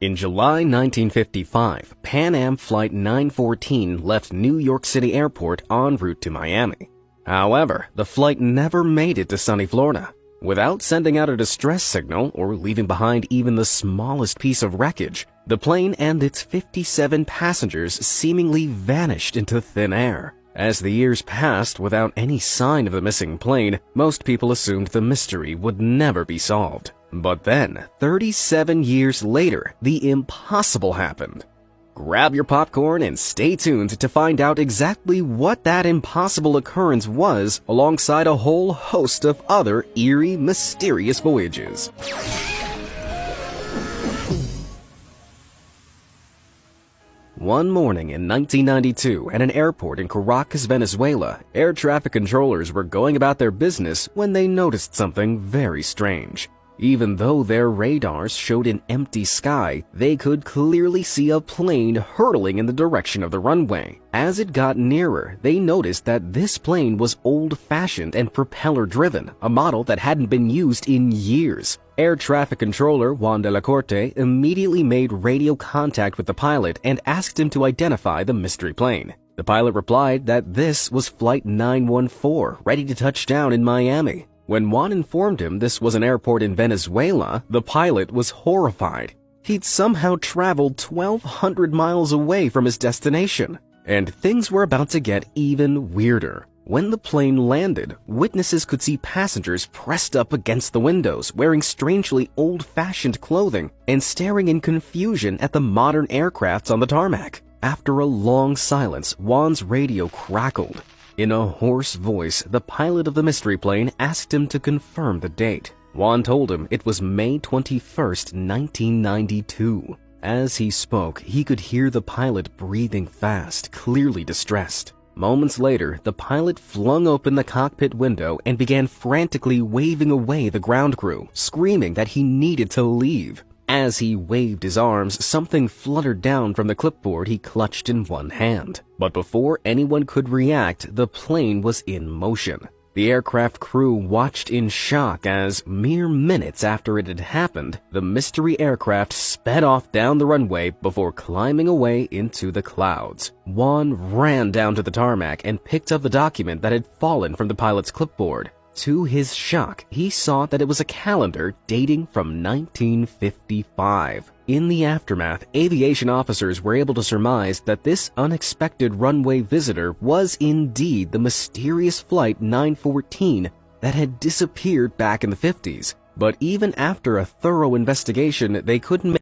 In July 1955, Pan Am Flight 914 left New York City Airport en route to Miami. However, the flight never made it to sunny Florida. Without sending out a distress signal or leaving behind even the smallest piece of wreckage, the plane and its 57 passengers seemingly vanished into thin air. As the years passed without any sign of the missing plane, most people assumed the mystery would never be solved. But then, 37 years later, the impossible happened. Grab your popcorn and stay tuned to find out exactly what that impossible occurrence was, alongside a whole host of other eerie, mysterious voyages. One morning in 1992, at an airport in Caracas, Venezuela, air traffic controllers were going about their business when they noticed something very strange. Even though their radars showed an empty sky, they could clearly see a plane hurtling in the direction of the runway. As it got nearer, they noticed that this plane was old-fashioned and propeller-driven, a model that hadn't been used in years. Air traffic controller Juan de la Corte immediately made radio contact with the pilot and asked him to identify the mystery plane. The pilot replied that this was Flight 914, ready to touch down in Miami. When Juan informed him this was an airport in Venezuela, the pilot was horrified. He'd somehow traveled 1,200 miles away from his destination. And things were about to get even weirder. When the plane landed, witnesses could see passengers pressed up against the windows, wearing strangely old-fashioned clothing and staring in confusion at the modern aircrafts on the tarmac. After a long silence, Juan's radio crackled. In a hoarse voice, the pilot of the mystery plane asked him to confirm the date. Juan told him it was May 21st, 1992. As he spoke, he could hear the pilot breathing fast, clearly distressed. Moments later, the pilot flung open the cockpit window and began frantically waving away the ground crew, screaming that he needed to leave. As he waved his arms, something fluttered down from the clipboard he clutched in one hand. But before anyone could react, the plane was in motion. The aircraft crew watched in shock as, mere minutes after it had happened, the mystery aircraft sped off down the runway before climbing away into the clouds. Juan ran down to the tarmac and picked up the document that had fallen from the pilot's clipboard. To his shock, he saw that it was a calendar dating from 1955. In the aftermath, aviation officers were able to surmise that this unexpected runway visitor was indeed the mysterious Flight 914 that had disappeared back in the 50s. But even after a thorough investigation, they couldn't